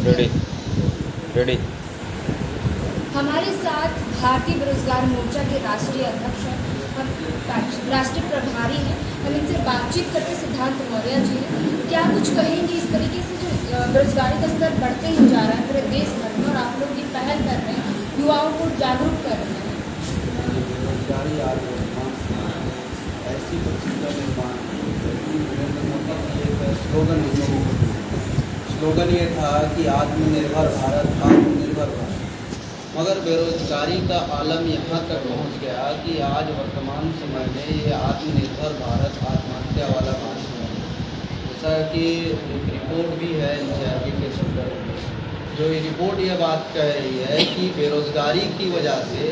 Ready ready. हमारे साथ भारतीय बेरोजगार मोर्चा के राष्ट्रीय अध्यक्ष हैं और राष्ट्रीय प्रभारी हैं। हम इनसे बातचीत करते सिद्धांत मौर्य जी हैं। क्या कुछ कहेंगे इस तरीके से जो बेरोजगारी का स्तर बढ़ते ही जा रहा है पूरे देश भर में, और आप लोग ये पहल कर रहे हैं, युवाओं को जागरूक कर रहे हैं? बेरोजगारी आज ऐसी परिस्थितियों निर्माण नरेंद्र मोदी की एक स्लोगन ये था कि आत्मनिर्भर भारत, आत्मनिर्भर भारत। मगर बेरोजगारी का आलम यहाँ तक पहुँच गया कि आज वर्तमान समय में ये आत्मनिर्भर भारत आत्महत्या वाला भारत है। जैसा कि एक रिपोर्ट भी है एनसीईआरटी के संदर्भ जो ये रिपोर्ट ये बात कह रही है कि बेरोजगारी की वजह से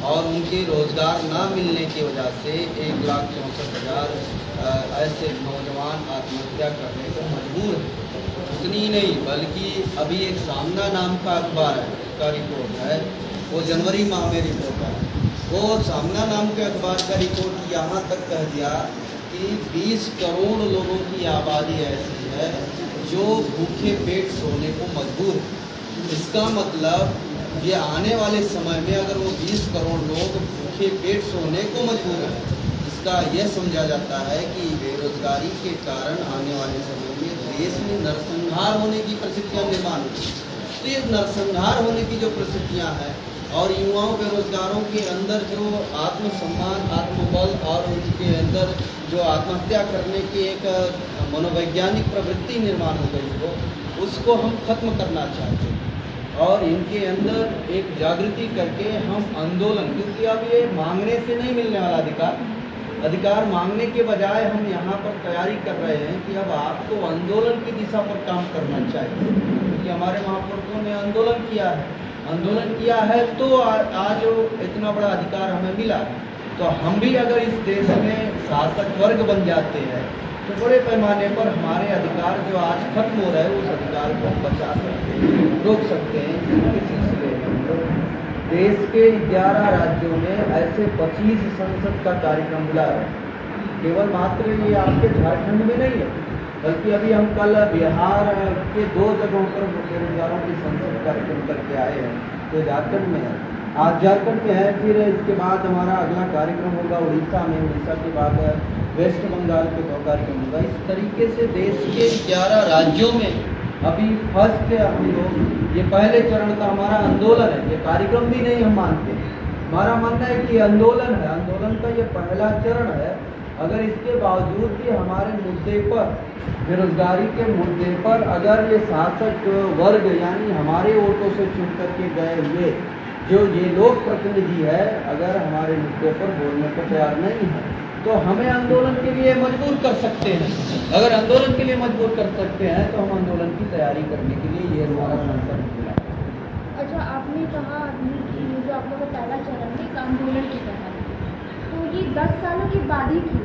और उनके रोज़गार ना मिलने की वजह से 1,64,000 ऐसे नौजवान आत्महत्या करने को मजबूर हैं। उतनी ही नहीं बल्कि अभी एक सामना नाम का अखबार है, का रिपोर्ट है, वो जनवरी माह में रिपोर्ट है। वो सामना नाम के अखबार का रिपोर्ट यहाँ तक कह दिया कि 20 करोड़ लोगों की आबादी ऐसी है जो भूखे पेट सोने को मजबूर है। इसका मतलब ये आने वाले समय में अगर वो 20 करोड़ लोग भूखे पेट सोने को मजबूर हैं, इसका यह समझा जाता है कि बेरोजगारी के कारण आने वाले समय में देश में नरसंहार होने की परिस्थितियाँ निर्माण होती हैं। तो ये नरसंहार होने की जो परिस्थितियाँ हैं और युवाओं बेरोजगारों के अंदर जो आत्मसम्मान, आत्मबल और उनके अंदर जो आत्महत्या करने की एक मनोवैज्ञानिक प्रवृत्ति निर्माण हो गई हो, उसको हम खत्म करना चाहते हैं और इनके अंदर एक जागृति करके हम आंदोलन, क्योंकि अब ये मांगने से नहीं मिलने वाला अधिकार मांगने के बजाय हम यहाँ पर तैयारी कर रहे हैं कि अब आपको आंदोलन की दिशा पर काम करना चाहिए, क्योंकि हमारे महापुरुषों ने आंदोलन किया है तो आज इतना बड़ा अधिकार हमें मिला। तो हम भी अगर इस देश में शासक वर्ग बन जाते हैं तो बड़े पैमाने पर हमारे अधिकार जो आज खत्म हो रहे हैं उस अधिकार को बचा सकते हैं, रोक सकते हैं। इसके सिलसिले में देश के 11 राज्यों में ऐसे 25 संसद का कार्यक्रम बुला है। केवल मात्र ये आपके झारखंड में नहीं है, बल्कि अभी हम कल बिहार के 2 जगहों पर बेरोजगारों की संसद कार्यक्रम करके आए हैं। तो झारखंड में है, आज झारखंड में है, फिर इसके बाद हमारा अगला कार्यक्रम होगा उड़ीसा में, उड़ीसा के बाद वेस्ट बंगाल के 2 कार्यक्रम होगा। इस तरीके से देश के 11 राज्यों में अभी फर्स्ट हम लोग, ये पहले चरण का हमारा आंदोलन है, ये कार्यक्रम भी नहीं हम मानते। हमारा मानना है कि आंदोलन है, आंदोलन का ये पहला चरण है। अगर इसके बावजूद भी हमारे मुद्दे पर, बेरोजगारी के मुद्दे पर अगर ये शासक वर्ग यानी हमारे वोटों से चुन करके गए हुए जो ये लोक प्रतिनिधि है, अगर हमारे मुद्दे पर बोलने को तैयार नहीं है तो हमें आंदोलन के लिए मजबूर कर सकते हैं। अगर आंदोलन के लिए मजबूर कर सकते हैं तो हम आंदोलन की तैयारी करने के लिए ये हमारा संकल्प मिला। अच्छा, आपने कहा अभी कि जो आप लोगों का पहला चरण है एक आंदोलन की तरह, तो ये 10 सालों के बाद ही क्यों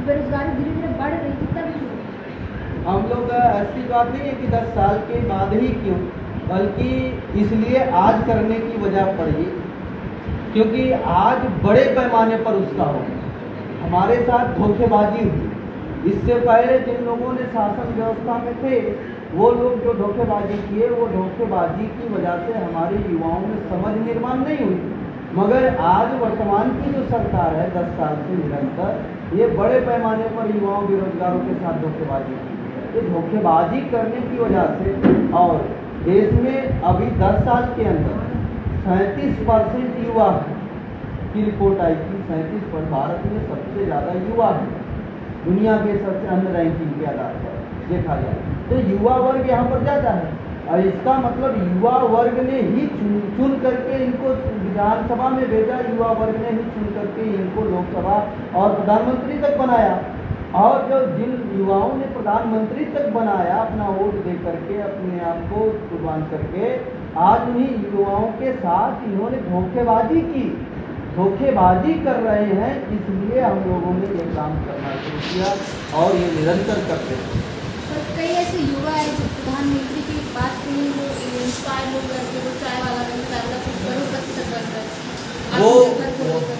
बेरोजगारी धीरे धीरे बढ़ रही थी तब क्यों? हम लोग ऐसी बात नहीं है कि 10 साल के बाद ही क्यों, बल्कि इसलिए आज करने की वजह पड़ी क्योंकि आज बड़े पैमाने पर उसका हो, हमारे साथ धोखेबाजी हुई। इससे पहले जिन लोगों ने शासन व्यवस्था में थे वो लोग जो धोखेबाजी किए, वो धोखेबाजी की वजह से हमारे युवाओं में समझ निर्माण नहीं हुई। मगर आज वर्तमान की जो सरकार है 10 साल से निरंतर, ये बड़े पैमाने पर युवाओं बेरोजगारों के साथ धोखेबाजी की। ये धोखेबाजी करने की वजह से और देश में अभी 10 साल के अंदर 37% युवा की रिपोर्ट आई थी। 37% भारत में सबसे ज़्यादा युवा है दुनिया के सबसे अन्य रैंकिंग के आधार पर देखा जाए तो युवा वर्ग यहाँ पर ज़्यादा है। और इसका मतलब युवा वर्ग ने ही चुन करके इनको विधानसभा में भेजा, युवा वर्ग ने ही चुन करके इनको लोकसभा और प्रधानमंत्री तक बनाया। और जो जिन युवाओं ने प्रधानमंत्री तक बनाया अपना वोट दे करके, अपने आप को कुर्बान करके, आज उन्हीं युवाओं के साथ इन्होंने धोखेबाजी कर रहे हैं। इसलिए हम लोगों ने ये काम करना शुरू किया और ये निरंतर करते हैं। पर कई ऐसे युवा है जो प्रधानमंत्री की बात करें वो इंस्पायर हो गए, वो चाय वाला से करोड़पति तक बन गए। वो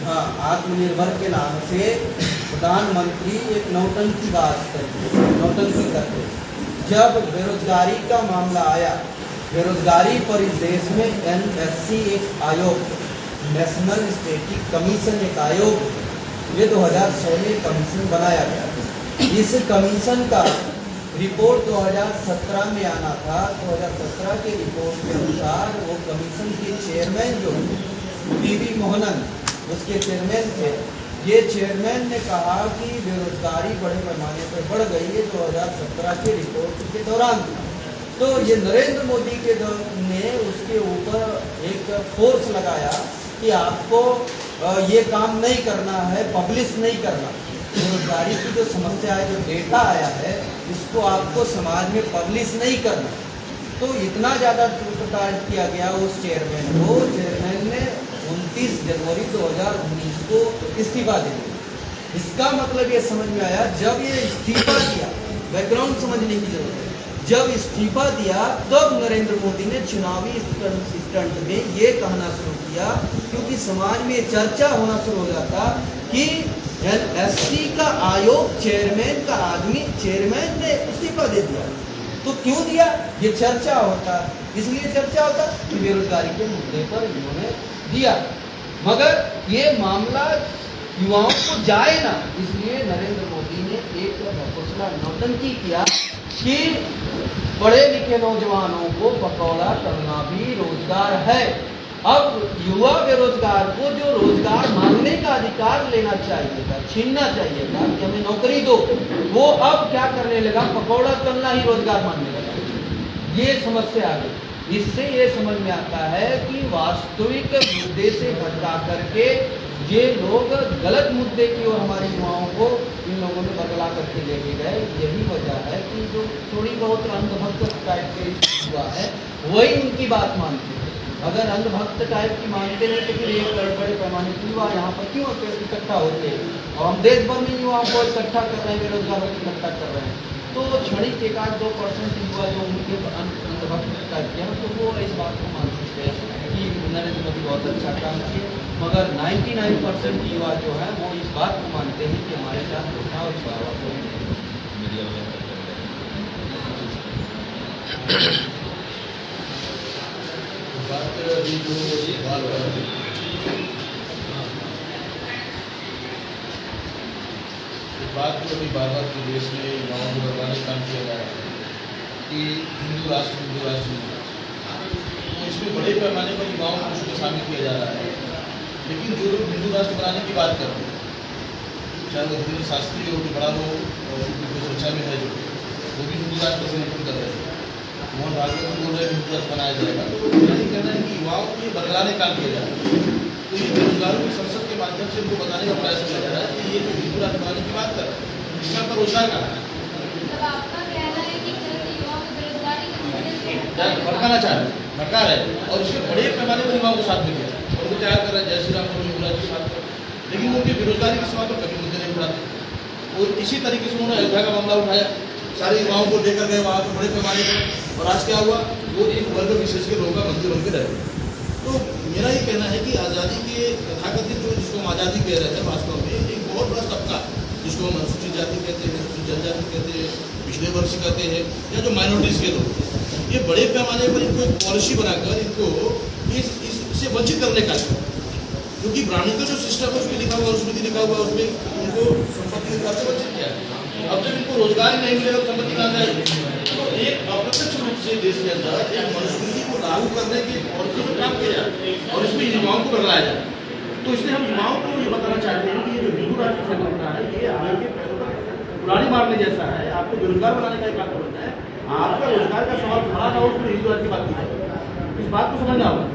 हाँ, आत्मनिर्भर के नाम से प्रधानमंत्री एक नौटंकी करते। जब बेरोजगारी का मामला आया बेरोजगारी पर इस देश में NSC एक आयोग, नेशनल स्टैटिस्टिक्स कमीशन एक आयोग, ये 2006 में कमीशन बनाया गया। इस कमीशन का रिपोर्ट 2017 में आना था। 2017 के रिपोर्ट के अनुसार वो कमीशन के चेयरमैन जो PV मोहनन उसके चेयरमैन थे, ये चेयरमैन ने कहा कि बेरोजगारी बड़े पैमाने पर बढ़ गई है 2017 के रिपोर्ट के दौरान। तो ये नरेंद्र मोदी के ने उसके ऊपर एक फोर्स लगाया कि आपको ये काम नहीं करना है, पब्लिश नहीं करना। बेरोजगारी की जो समस्या है, जो डेटा आया है, इसको आपको समाज में पब्लिश नहीं करना। तो इतना ज़्यादा प्रचार किया गया उस चेयरमैन को। चेयरमैन ने 29 जनवरी 2019 को इस्तीफा दे दिया। इसका मतलब ये समझ में आया, जब ये इस्तीफा दिया, बैकग्राउंड समझने की जरूरत है, जब इस्तीफा दिया तब नरेंद्र मोदी ने चुनावी स्टंट में ये कहना शुरू किया, क्योंकि समाज में चर्चा होना शुरू हो जाता कि NSC का आयोग चेयरमैन का आदमी, चेयरमैन ने इस्तीफा दे दिया। तो क्यों दिया? ये चर्चा होता, इसलिए चर्चा होता कि बेरोजगारी के मुद्दे पर इन्होंने दिया। मगर ये मामला युवाओं को जाए ना, इसलिए नरेंद्र मोदी ने एक घोषणा नौटंकी किया कि पढ़े लिखे नौजवानों को पकौड़ा करना भी रोजगार है। अब युवा बेरोजगार को जो रोजगार मांगने का अधिकार लेना चाहिए था, छीनना चाहिए था कि हमें नौकरी दो, वो अब क्या करने लगा, पकौड़ा तलना ही रोजगार मांगने लगा। ये समस्या आ गई। इससे ये समझ में आता है कि वास्तविक मुद्दे से भटका करके ये लोग गलत मुद्दे की ओर हमारे युवाओं को इन लोगों ने बदला करके लेके गए। यही वजह है कि जो थोड़ी बहुत अंधभक्त टाइप के हुआ है, वही उनकी बात मानते हैं। अगर अंधभक्त टाइप की मानते हैं तो फिर एक बड़े पैमाने के युवा यहाँ पर क्यों इकट्ठा होते हैं? और हम देश भर में युवाओं को इकट्ठा कर रहे हैं, बेरोजगारों को इकट्ठा कर रहे हैं। तो क्षणिक 1-2% युवा जो उनके अंधभक्त टाइप के हैं, तो वो इस बात को मान सकते हैं कि नरेंद्र मोदी बहुत अच्छा काम किए। मगर 99% युवा जो है वो इस बात को मानते हैं कि हमारे साथ धोखा और छुआवा को मीडिया में बात को अभी बार बार देश में युवाओं को बताने का काम किया जा रहा है कि हिंदू राष्ट्र, तो इसमें बड़े पैमाने पर युवाओं को उसमें शामिल किया जा रहा है। लेकिन जो लोग हिंदू राष्ट्र बनाने की बात कर रहे हैं, चाहे वो धीरेन्द्र शास्त्री हो कि बड़ा हो और चर्चा में है जो, वो भी हिंदू राष्ट्र का समर्थन कर रहे हैं। मोहन भागवत बोल रहे हैं हिंदू राष्ट्र बनाया जाएगा। तो यही कहना है कि युवाओं को ये बदलाने का काम किया जा रहा है। तो ये बेरोजगारों की संसद के माध्यम से उनको बताने का प्रयास किया जा रहा है कि ये जो हिंदू राष्ट्र बनाने की बात कर रहे हैं, इसमें आपका रोजगार कहाँ है? भड़काना चाह रहे हैं, भड़का रहे हैं और इसके बड़े पैमाने पर युवाओं को साथ में किया और वो तैयार कर रहे हैं जय श्री राम को युवराज के साथ। लेकिन उनकी बेरोजगारी के सवाल पर कभी मुद्दे नहीं उठाते। और इसी तरीके से उन्होंने अयोध्या का मामला उठाया, सारे युवाओं को लेकर गए वहाँ पर बड़े पैमाने पर, और आज क्या हुआ, वो एक वर्ग विशेष के लोगों का मंदिर बन के रहे। तो मेरा ये कहना है कि आज़ादी के तथाकथित जो जिसको हम आज़ादी कह रहे हैं, वास्तव में एक बहुत बड़ा तबका जिसको हम अनुसूचित जाति कहते हैं, अनुसूचित जनजाति कहते हैं, पिछड़े वर्ग कहते हैं, या जो माइनॉरिटीज़ के लोग, ये बड़े पैमाने पर इनको एक पॉलिसी बनाकर इनको इससे वंचित करने का, क्योंकि ब्राह्मण का जो सिस्टम है उसमें लिखा हुआ, स्मृति लिखा हुआ, उसमें उनको संपत्ति अधिकार से वंचित किया। अब जब इनको रोजगार ही नहीं मिलेगा तो संपत्ति कहाँ से आएगी? तो एक अप्रत्यक्ष रूप से देश के अंदर एक मनुस्मृति को लागू करने की पॉलिसी में काम किया जाए और इसमें युवाओं को बदलाया जाए। तो इसलिए हम युवाओं को ये बताना चाहते हैं कि ये जो हिंदू राष्ट्र संगठन है, ये आगे पुरानी मारने जैसा है। आपको बेरोजगार बनाने का एक काम करना है, आपका रोजगार का सवाल खड़ा ना हो, उसमें हिंदू राष्ट्र की बात की जाए। इस बात को समझना होगा,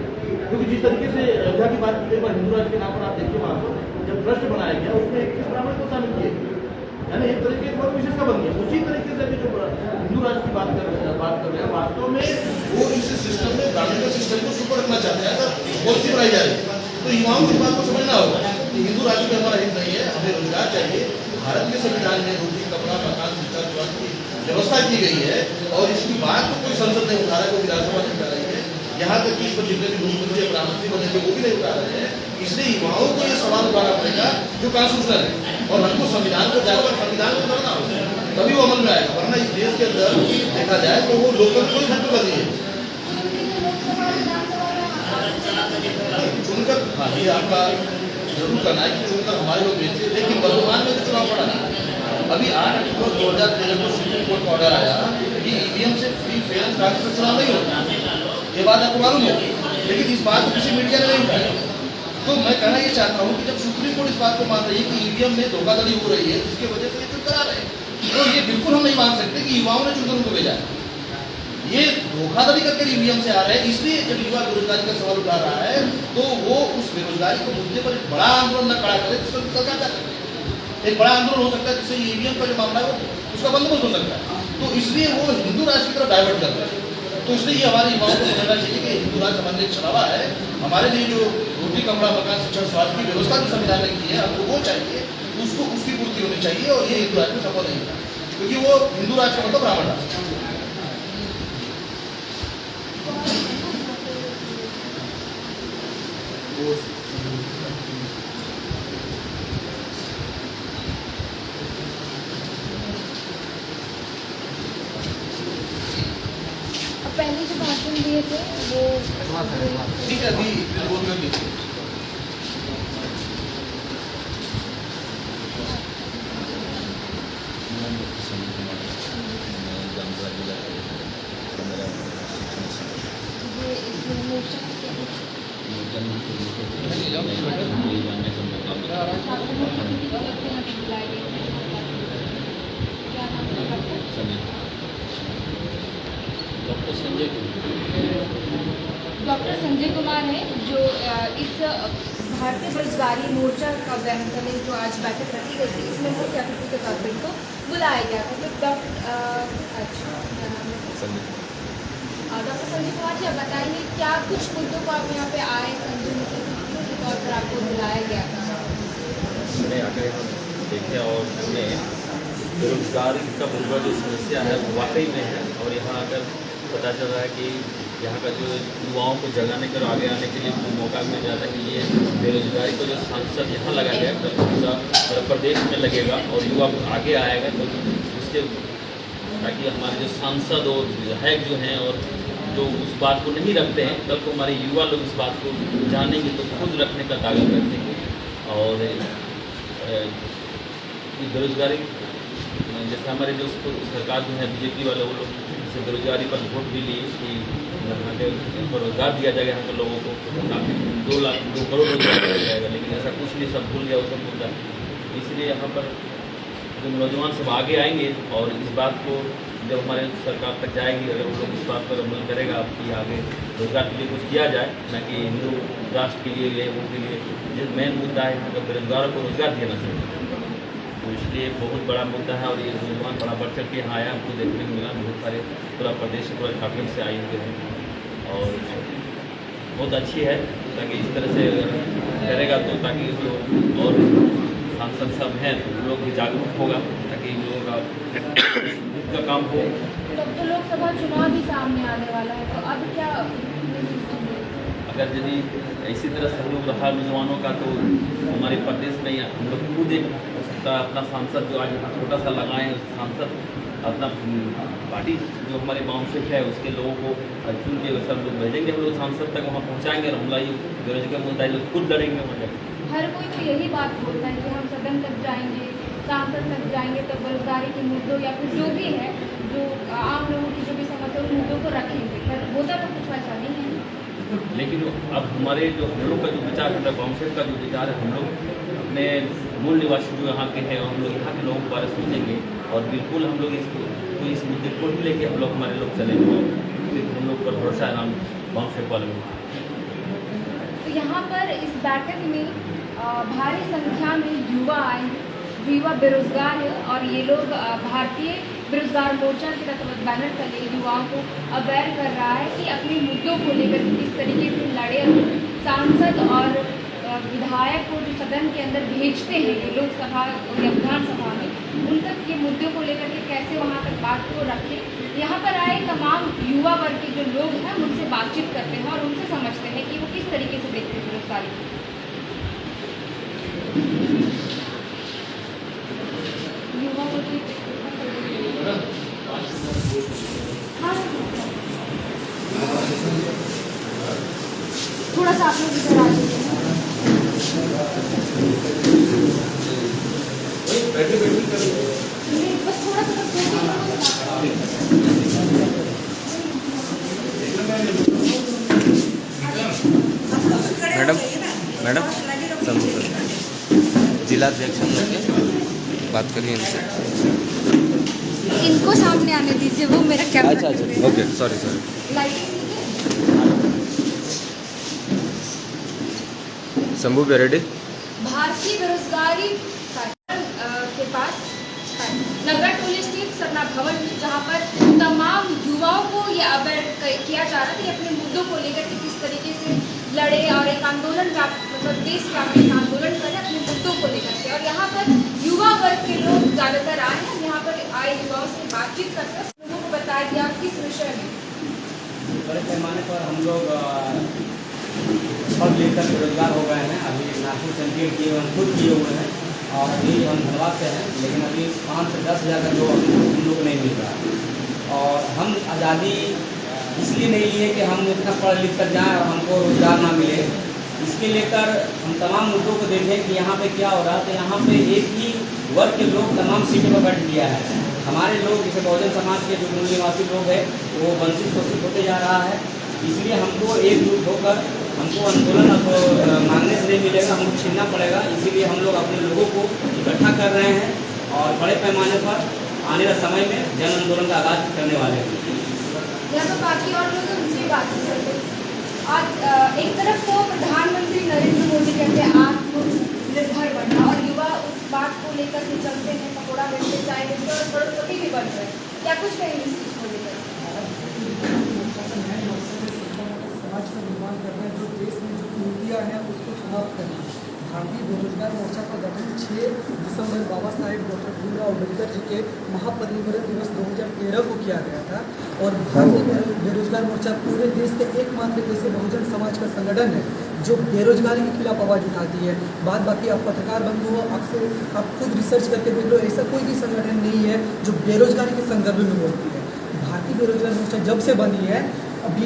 क्योंकि जिस तरीके से अयोध्या की बात की, हिंदू राष्ट्र के नाम पर आप देखिए, वहाँ पर जब ट्रस्ट बनाया गया उसमें 21 ब्राह्मण को शामिल किए, यानी एक तरीके से विशेष का बन गया। उसी तरीके से अभी जो हिंदू राष्ट्र की बात कर रहे हैं, वास्तव में वो इस सिस्टम में ब्राह्मण का सिस्टम को सुपर रखना चाहते हैं, ऐसा पॉलिसी बनाई जा रही है। तो युवाओं को इस बात को समझना होगा कि हिंदू राष्ट्र में हमारा हित नहीं है, हमें रोजगार चाहिए। भारत के संविधान में रोटी, कपड़ा, मकान, शिक्षा, स्वास्थ्य की व्यवस्था की गई है और इसकी बात को कोई संसद नहीं उठा रहा है, कोई विधानसभा नहीं उठा रही है। यहाँ तक कि इस पर जितने भी मुख्यमंत्री या प्रधानमंत्री बनेंगे वो भी नहीं उठा रहे हैं। इसलिए युवाओं को ये सवाल उठाना पड़ेगा जो कॉन्स्टिट्यूशनल है, और हमको संविधान को जाकर संविधान को करना होगा, तभी वो अमल में आएगा। वरना इस देश के अंदर देखा जाए तो वो लोकतंत्र को खत्म कर दिए। चुनकर हाँ ये आपका जरूर करना है कि चुनकर हमारे लोग भेजते हैं, लेकिन वर्तमान में जो चुनाव पड़ा ना, अभी 8 अक्टूबर 2013 को सुप्रीम कोर्ट का ऑर्डर आया कि ईवीएम से फ्री फेयर एंड ट्रांसपेरेंट चुनाव नहीं होता। ये बात आपको मालूम हो, लेकिन इस बात को किसी मीडिया ने नहीं उठाया। तो मैं कहना ये चाहता हूँ कि जब सुप्रीम कोर्ट इस बात को मान रही है कि ईवीएम में धोखाधड़ी हो रही है, जिसकी वजह से ये चुन करा रहे हैं, तो ये बिल्कुल हम नहीं मान सकते कि युवाओं ने चुनकर उनको भेजा है। ये धोखाधड़ी करके ईवीएम से आ रहे हैं। इसलिए जब युवा बेरोजगारी का सवाल उठा रहा है तो वो उस बेरोजगारी को मुद्दे पर एक बड़ा आंदोलन न खड़ा करे जिससे सरकार कर सकती है। एक बड़ा आंदोलन हो सकता है जिससे ईवीएम का जो मामला है वो उसका बंदोबस्त हो सकता है। तो इसलिए वो हिंदू राष्ट्र की तरफ डाइवर्ट कर रहे हैं। तो इसलिए ये हमारे युवाओं को समझना चाहिए कि हिंदू राष्ट्र हमारे लिए छलावा है। हमारे लिए जो रोटी कपड़ा मकान शिक्षा स्वास्थ्य की व्यवस्था जो संविधान ने की है हमको वो चाहिए, उसको उसकी पूर्ति होनी चाहिए। और ये हिंदू राष्ट्र में सफल नहीं है, क्योंकि वो हिंदू राष्ट्र का मतलब ब्राह्मण राष्ट्र। पहले जो भाषण दिए थे वो ठीक है, अभी बोल कर लीजिए। डॉक्टर संजय कुमार है जो इस भारतीय बेरोजगारी मोर्चा का बैन करने जो आज बैठक रखी गई थी, इसमें मुख्य अतिथि के तौर पर इनको बुलाया गया था। तो डॉक्टर संजय कुमार जी, आप बताइए क्या कुछ मुद्दों को आप यहाँ पे आए संजय के तौर पर आपको बुलाया गया था? मैंने आकर यहाँ देखे और सुने बेरोजगारी का बुरा जो समस्या है वो वाकई में है। और यहाँ आकर पता चल रहा है कि यहाँ का जो युवाओं को जगाने कर आगे आने के लिए मौका मिल जाता है कि ये बेरोजगारी को जो सांसद यहाँ लगाया गया कल पूरा प्रदेश में लगेगा और युवा आगे आएगा। तो उसके ताकि हमारे जो सांसद और विधायक जो हैं और जो उस बात को नहीं रखते हैं, कल को हमारे युवा लोग इस बात को जानेंगे तो खुद रखने का ताकत रखेंगे। और बेरोजगारी जैसे हमारे जो सरकार जो है बीजेपी वाले वो लोग जैसे बेरोजगारी पर वोट भी लिए कि यहाँ पे रोजगार दिया जाएगा यहाँ के लोगों को, काफ़ी 2 करोड़ रोजगार दिया जाएगा, लेकिन ऐसा कुछ नहीं, सब भूल गया वो सब मुद्दा। इसलिए यहाँ पर जो नौजवान सब आगे आएंगे और इस बात को जब हमारे सरकार तक जाएगी, अगर वो लोग इस बात पर अमल करेगा कि आगे रोजगार के लिए कुछ किया जाए, न कि हिंदू राष्ट्र के लिए ये उनके लिए जो मेन मुद्दा है यहाँ का बेरोजगारों को रोजगार देना चाहिए। तो इसलिए बहुत बड़ा मुद्दा है और ये नौजवान बड़ा बढ़ चढ़ के यहाँ आया, हमको देखने को मिला। बहुत सारे पूरा प्रदेश पूरा झारखंड से आए हुए हैं और बहुत अच्छी है। ताकि इस तरह से करेगा तो ताकि जो और सांसद सब हैं तो लोग भी जागरूक होगा ताकि इन लोगों का काम हो। तो लोकसभा चुनाव भी सामने आने वाला है, तो अब क्या अगर यदि इसी तरह सहयोग रहा नौजवानों का तो हमारे प्रदेश में हम लोग खुद एक अपना सांसद जो आज यहाँ छोटा सा लगाए, सांसद अपना पार्टी जो हमारे बाउंसिप है उसके लोगों को चुन के सब लोग भेजेंगे, हम लोग सांसद तक वहाँ पहुँचाएंगे और हमला ये बेरोजगार मुद्दा जो खुद लड़ेंगे वहाँ। हर कोई तो यही बात बोलता है कि हम सदन तक जाएंगे, सांसद तक जाएंगे तो बेरोजगारी के मुद्दों या फिर जो भी है जो आम लोगों की जो भी समस्या उन मुद्दों को रखेंगे, पर होता तो कुछ ऐसा नहीं है। लेकिन अब हमारे जो हम लोग का जो विचार है, बाउंसर का जो विचार है, हम लोग अपने मूल निवासी जो यहाँ के हैं हम लोग यहाँ के लोगों के बारे में सोचेंगे और बिल्कुल हम लोग इस मुद्दे को ही लेके हम लोग हमारे लोग चलेंगे और फिर हम लोग पर भरोसा है नाम बाउंसर वाले में। तो यहाँ पर इस बैठक में भारी संख्या में युवा आए, युवा बेरोजगार है और ये लोग भारतीय बेरोजगार मोर्चा के तहत बैनर तले युवाओं को अवेयर कर रहा है कि अपने मुद्दों को लेकर किस तरीके से लड़े। सांसद और विधायक को जो सदन के अंदर भेजते हैं ये लोकसभा या विधानसभा में, उन तक ये मुद्दों को लेकर के कैसे वहाँ तक बात को रखें। यहाँ पर आए तमाम युवा वर्ग के जो लोग हैं उनसे बातचीत करते हैं और उनसे समझते हैं कि वो किस तरीके से देखते हैं बेरोजगारी को। युवा वर्ग हाँ थोड़ा सा आप लोग इधर आ जाइए। नहीं, बस थोड़ा सा मैडम मैडम शंभू सर जिलाध्यक्ष हम लोग के बात करिए इनसे। इनको सामने आने दीजिए, वो मेरा कैमरा अच्छा अच्छा okay sorry sorry. Lighting Shambhu ready. भारतीय बेरोजगारी के पास नगर टोली स्थित सरना भवन जहाँ पर तमाम युवाओं को ये अवेयर किया जा रहा था कि अपने मुद्दों को लेकर के किस तरीके से लड़े और एक आंदोलन मतलब देशव्यापी आंदोलन करें अपने मुद्दों को लेकर के। और यहाँ पर युवा वर्ग के लोग ज़्यादातर आए हैं। यहाँ पर आए युवाओं से बातचीत करते हैं, लोगों को बताया गया किस विषय में। बड़े पैमाने पर हम लोग पढ़ लेकर बेरोजगार हो गए हैं। अभी नागपुर से एम किए हम खुद किए हुए हैं और अभी हम धनबाद से हैं, लेकिन अभी 5 से 10 हज़ार का जो हम लोग को नहीं मिल रहा। और हम आज़ादी इसलिए नहीं लिए कि हम इतना पढ़ लिख कर जाएँ और हमको रोजगार ना मिले। इसके लेकर हम तमाम मुद्दों को देखें कि यहाँ पे क्या हो रहा है। तो यहाँ पे एक ही वर्ग के लोग तमाम सीटों पर बैठ लिया है। हमारे लोग जैसे बहुजन समाज के जो मूल निवासी लोग हैं वो वंचित शोषित होते जा रहा है। इसलिए हमको एकजुट होकर हमको आंदोलन मांगने से नहीं मिलेगा, हमको छीनना पड़ेगा। इसीलिए हम लोग अपने लोगों को इकट्ठा कर रहे हैं और बड़े पैमाने पर आने वाले समय में जन आंदोलन का आगाज करने वाले हैं। यहाँ पर बाकी और लोग दूसरी बात करते हैं। आज एक तरफ तो प्रधानमंत्री नरेंद्र मोदी कहते हैं आत्मनिर्भर बनना और युवा उस बात को लेकर के चलते हैं, पकौड़ा बेचते चाय बेचते और करोड़पति भी बन रहे हैं। क्या कुछ कहेंगे इस चीज़ को लेकर? समाज का निर्माण करना है, जो देश में जो कुरीतियाँ हैं उसको समाप्त करना है। भारतीय बेरोजगार मोर्चा का गठन 6 दिसंबर बाबा साहेब डॉक्टर भीमराव अम्बेडकर जी के महापरिनिर्वाण दिवस 2013 को किया गया था। और भारतीय बेरोजगार मोर्चा पूरे देश के एकमात्र ऐसे बहुजन समाज का संगठन है जो बेरोजगारी के खिलाफ आवाज़ उठाती है। बाकी आप पत्रकार बंधु हो, आप खुद रिसर्च करके देख लो, ऐसा कोई भी संगठन नहीं है जो बेरोजगारी के संदर्भ में बोलती है। भारतीय बेरोजगार मोर्चा जब से बनी है, अभी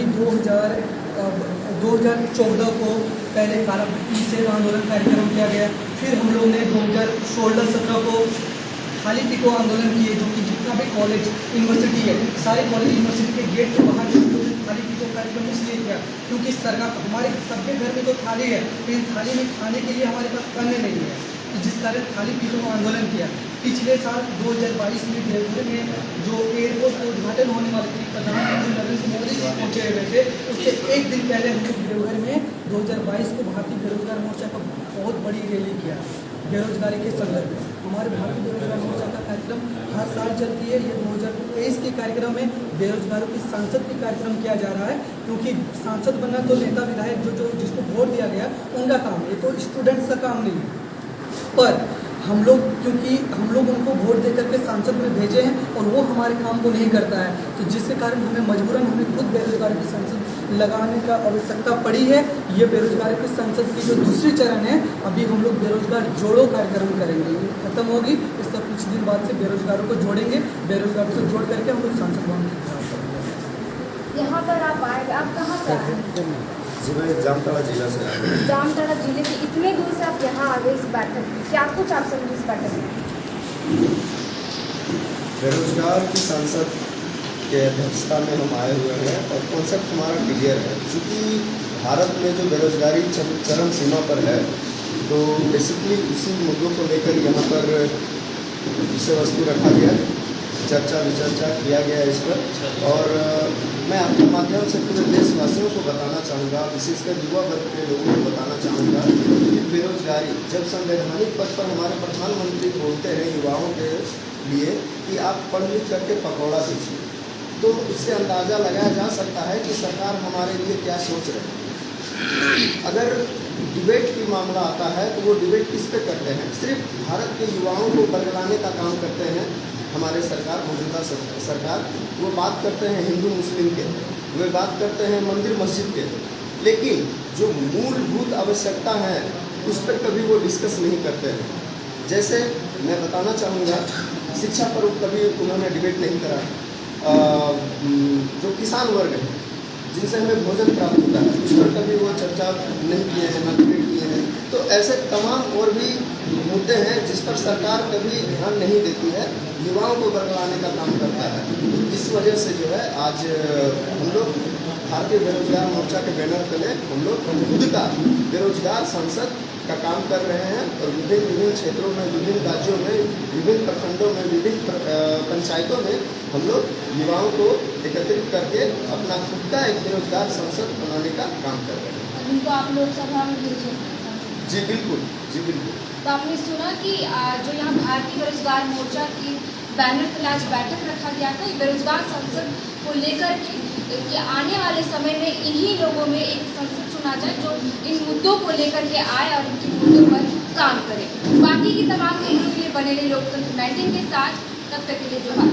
2014 को पहले काला निषेध आंदोलन कार्यक्रम किया गया, फिर हम लोग ने 2016-17 को खाली टिको आंदोलन किए, जो कि जितना भी कॉलेज यूनिवर्सिटी है सारे कॉलेज यूनिवर्सिटी के गेट के बाहर खाली टिको कार्यक्रम इसलिए किया क्योंकि सरकार हमारे सबके घर में तो थाली है, लेकिन थाली में खाने के लिए हमारे पास अन्न नहीं है, जिस कारण खाली टिको आंदोलन किया। पिछले साल 2022 में देवघर में जो एयरपोर्ट का उद्घाटन होने वाले थे, प्रधानमंत्री नरेंद्र मोदी जी पहुँचे हुए थे, उससे एक दिन पहले हम लोग देवघर में 2022 को भारतीय बेरोजगार मोर्चा का बहुत बड़ी रैली किया बेरोजगारी के संदर्भ में। हमारे भारतीय बेरोजगार मोर्चा का कार्यक्रम हर साल चलती है। ये 2023 के कार्यक्रम में बेरोजगारों की सांसद के कार्यक्रम किया जा रहा है, क्योंकि सांसद बनना तो नेता विधायक जो जिसको वोट दिया गया उनका काम है, तो स्टूडेंट्स का काम नहीं है। पर हम लोग क्योंकि हम लोग उनको वोट दे करके सांसद में भेजे हैं और वो हमारे काम को नहीं करता है, तो जिसके कारण हमें मजबूरन हमें खुद बेरोजगारी की संसद लगाने का आवश्यकता पड़ी है। ये बेरोजगारी की संसद की जो दूसरी चरण है, अभी हम लोग बेरोजगार जोड़ो कार्यक्रम करेंगे, खत्म होगी, इसका कुछ दिन बाद से बेरोजगारों को जोड़ेंगे, बेरोजगारों को जोड़ करके हम लोग सांसद भवन की तरफ करेंगे। यहाँ पर आप आए, आप कहाँ से आए? जी मैं जामताड़ा जिला से आया हूँ। जामताड़ा जिले से इतने दूर से आप यहाँ आ गए इस बैठक में, क्या कुछ आप समझे इस बैठक में? बेरोजगार की संसद के अध्यक्षता में हम आए हुए हैं और कॉन्सेप्ट हमारा क्लियर है। चूँकि भारत में जो बेरोजगारी चरम सीमा पर है, तो बेसिकली उसी मुद्दों को लेकर यहाँ पर विषय वस्तु रखा गया, चर्चा विचर्चा किया गया इस पर। और मैं आपके माध्यम से पूरे देशवासियों को बताना चाहूँगा, विशेषकर युवा वर्ग के लोगों को बताना चाहूँगा कि बेरोजगारी जब संवैधानिक पद पर हमारे प्रधानमंत्री बोलते हैं युवाओं के लिए कि आप पढ़ लिख करके पकौड़ा बेचिए, तो इससे अंदाज़ा लगाया जा सकता है कि सरकार हमारे लिए क्या सोच रही है। अगर डिबेट की मामला आता है तो वो डिबेट किस पे करते हैं? सिर्फ भारत के युवाओं को बरगलाने का काम करते हैं हमारे सरकार, मौजूदा सरकार। वो बात करते हैं हिंदू मुस्लिम के, वे बात करते हैं मंदिर मस्जिद के, लेकिन जो मूलभूत आवश्यकता है उस पर कभी वो डिस्कस नहीं करते हैं। जैसे मैं बताना चाहूँगा, शिक्षा पर कभी उन्होंने डिबेट नहीं करा। जो किसान वर्ग है जिनसे हमें भोजन प्राप्त होता है, उस पर कभी वो चर्चा नहीं किए हैं, ना डिबेट किए हैं। तो ऐसे तमाम और भी मुद्दे हैं जिस पर सरकार कभी ध्यान नहीं देती है, युवाओं को बरगलाने का काम करता है। इस वजह से जो है आज हम लोग भारतीय बेरोजगार मोर्चा के बैनर तले हम लोग खुद का बेरोजगार संसद का काम कर रहे हैं और विभिन्न क्षेत्रों में, विभिन्न राज्यों में, विभिन्न प्रखंडों में, विभिन्न पंचायतों में हम लोग युवाओं को एकत्रित करके अपना खुद का एक बेरोजगार संसद बनाने का काम कर रहे हैं। उनको आप लोकसभा में भेजे? जी बिल्कुल, जी बिल्कुल। तो आपने सुना कि जो यहाँ भारतीय बेरोजगार मोर्चा की बैनर तले आज बैठक रखा गया था, बेरोजगार संसद को लेकर के कि आने वाले समय में इन्हीं लोगों में एक संसद चुना जाए जो इन मुद्दों को लेकर के आए और इनके मुद्दों पर काम करे। बाकी की तमाम खबरों के लिए बने रहे लोकतंत्र 19 के साथ। तब तक के लिए जोहार।